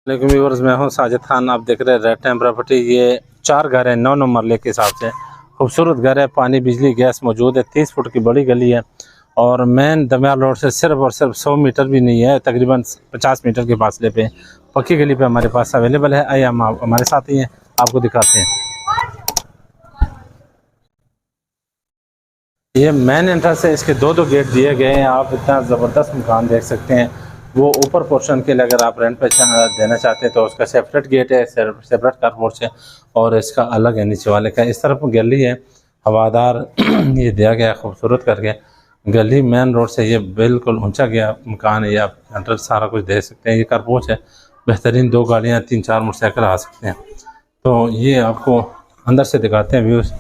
लेकिन व्यूअर्स मैं हूं साजिद खान। आप देख रहे हैं रेड टाइम प्रॉपर्टी। ये 4 घर है 9 मरले के हिसाब से। खूबसूरत घर है, पानी बिजली गैस मौजूद है। 30 फुट की बड़ी गली है और मेन दमियाल रोड से सिर्फ और सिर्फ 100 मीटर भी नहीं है, तकरीबन 50 मीटर के फासले पे पक्की गली पे हमारे पास अवेलेबल है। आइए हम हमारे साथ ही हैं, आपको दिखाते हैं। ये मेन एंट्रेंस है, इसके दो गेट दिए गए हैं। आप इतना ज़बरदस्त मकान देख सकते हैं। वो ऊपर पोर्शन के लिए अगर आप रेंट पे देना चाहते हैं तो उसका सेपरेट गेट है, सेपरेट कारपोर्ट है और इसका अलग है नीचे वाले का। इस तरफ गली है हवादार ये दिया गया खूबसूरत करके। गली मेन रोड से ये बिल्कुल ऊंचा गया मकान है। ये आप अंदर सारा कुछ देख सकते हैं। ये कारपोर्ट है, बेहतरीन 2 गाड़ियाँ 3-4 मोटरसाइकिल आ सकते हैं। तो ये आपको अंदर से दिखाते हैं व्यूज़।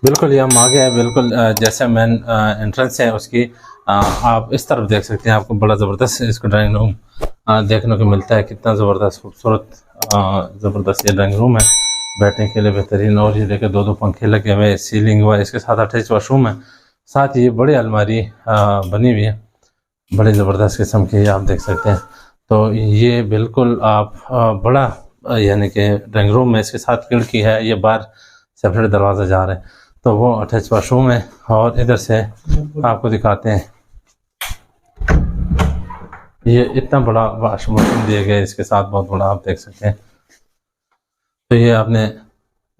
बिल्कुल ये हम आ गए हैं, बिल्कुल जैसे मेन एंट्रेंस है उसकी आप इस तरफ देख सकते हैं। आपको बड़ा ज़बरदस्त इसको ड्राइंग रूम देखने को मिलता है। कितना ज़बरदस्त खूबसूरत ज़बरदस्त ये ड्राइंग रूम है, बैठने के लिए बेहतरीन। और ये देखे 2 पंखे लगे हुए, सीलिंग हुआ, इसके साथ अटैच वाशरूम है। साथ ही ये बड़ी अलमारी बनी हुई है, बड़ी ज़बरदस्त किस्म की, आप देख सकते हैं। तो ये बिल्कुल आप बड़ा यानी कि ड्राइंग रूम में इसके साथ खिड़की है। ये बाहर सेपरेट दरवाज़ा जा रहा है, तो वो अटैच वाशरूम है। और इधर से आपको दिखाते हैं, ये इतना बड़ा वाशरूम दिया गया है इसके साथ, बहुत बड़ा, आप देख सकते हैं। तो ये आपने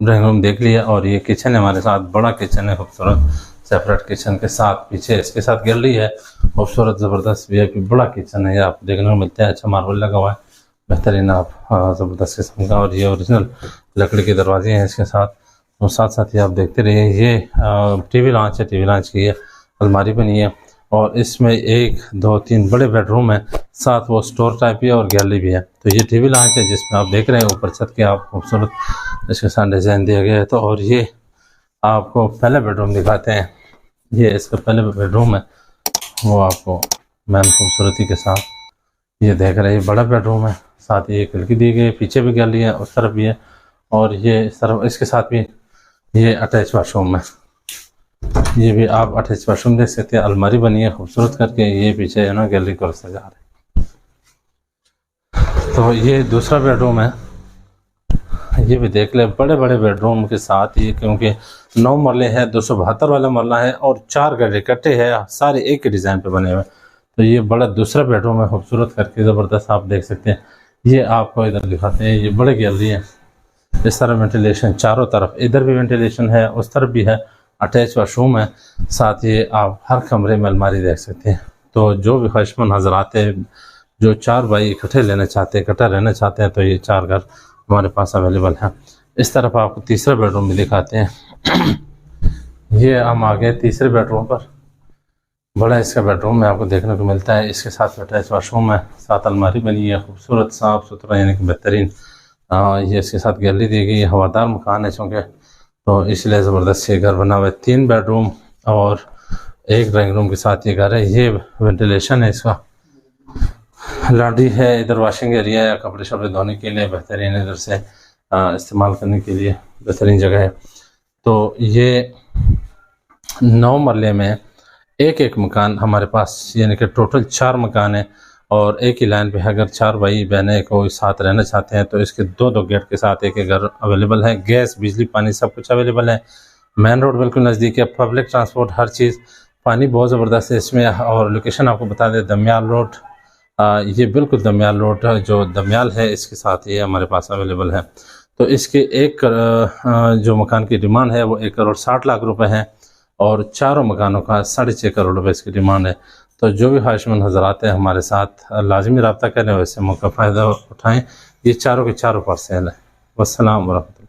ड्राइंग रूम देख लिया। और ये किचन है हमारे साथ, बड़ा किचन है खूबसूरत, सेपरेट किचन के साथ पीछे इसके साथ गैलरी है, खूबसूरत ज़बरदस्त वीआईपी बड़ा किचन है। ये आप देखने को मिलता है। अच्छा मार्बल लगा हुआ है, बेहतरीन आप ज़बरदस्त किस्म का। और ये ओरिजिनल लकड़ी के दरवाजे हैं इसके साथ। और साथ साथ ही आप देखते रहिए, ये टीवी लॉन्च है, टीवी लॉन्च की है, अलमारी बनी है। और इसमें 1, 2, 3 बड़े बेडरूम है, साथ वो स्टोर टाइप भी है और गैलरी भी है। तो ये टीवी लॉन्च है जिसमें आप देख रहे हैं ऊपर छत के आप खूबसूरत इसके साथ डिज़ाइन दिया गया है। तो और ये आपको पहले बेडरूम दिखाते हैं। ये इसका पहले बेडरूम है, वो आपको मैन खूबसूरती के साथ ये देख रहे हैं। बड़ा बेडरूम है, साथ ही ये खिड़की दी गई, पीछे भी गैलरी है, उस तरफ भी है। और ये इस तरफ इसके साथ भी ये अटैच वाशरूम है। ये भी आप अटैच वाशरूम देख सकते हैं, अलमारी बनी है खूबसूरत करके। ये पीछे है ना गैलरी को सजा रहे। तो ये दूसरा बेडरूम है, ये भी देख ले, बड़े बड़े बेडरूम के साथ ये, क्योंकि 9 मरले है, 272 वाला मरला है और 4 गड्ढे इकट्ठे हैं, सारे एक ही डिज़ाइन पे बने हुए। तो ये बड़ा दूसरा बेडरूम है खूबसूरत करके, ज़बरदस्त, आप देख सकते हैं। ये आपको इधर दिखाते हैं, ये बड़े गैलरी है। इस तरह वेंटिलेशन चारों तरफ, इधर भी वेंटिलेशन है, उस तरफ भी है, अटैच वाशरूम है। साथ ही आप हर कमरे में अलमारी देख सकते हैं। तो जो भी ख्वाहिशमंद हजरात हैं, जो 4 भाई इकट्ठे लेना चाहते हैं, इकट्ठा रहना चाहते हैं, तो ये 4 घर हमारे पास अवेलेबल हैं। इस तरफ आपको तीसरा बेडरूम भी दिखाते हैं। ये हम आ गए तीसरे बेडरूम पर। बड़ा इसका बेडरूम में आपको देखने को मिलता है। इसके साथ अटैच वाशरूम है, साथ अलमारी बनी है, खूबसूरत साफ़ सुथरा यानी कि बेहतरीन। ये इसके साथ गैलरी दी गई है। हवादार मकान है चूँकि, तो इसलिए ज़बरदस्त ये घर बना हुआ है। 3 बेडरूम और 1 ड्राइंग रूम के साथ ये घर है। ये वेंटिलेशन है, इसका लॉन्ड्री है, इधर वॉशिंग एरिया है, कपड़े शपड़े धोने के लिए बेहतरीन, इधर से इस्तेमाल करने के लिए बेहतरीन जगह है। तो ये 9 मरले में एक मकान हमारे पास, यानी कि टोटल 4 मकान है। और एक ही लाइन पे अगर 4 भाई बहनें को साथ रहना चाहते हैं तो इसके 2 गेट के साथ एक घर अवेलेबल है। गैस, बिजली, पानी सब कुछ अवेलेबल है। मेन रोड बिल्कुल नज़दीक है, पब्लिक ट्रांसपोर्ट हर चीज़, पानी बहुत ज़बरदस्त है इसमें। और लोकेशन आपको बता दें, दमियाल रोड, ये बिल्कुल दमियाल रोड जो दमियाल है इसके साथ ये हमारे पास अवेलेबल है। तो इसके जो मकान की डिमांड है वो 1,60,00,000 रुपये है और चारों मकानों का 6.5 करोड़ रुपये इसकी डिमांड है। तो जो भी ख्वाहिशमंद हजरात हैं हमारे साथ लाजमी रब्ता करें, वैसे मौका फ़ायदा उठाएँ। ये चारों के चारों पर सेल है। वस्सलाम वरहमतुल्लाह।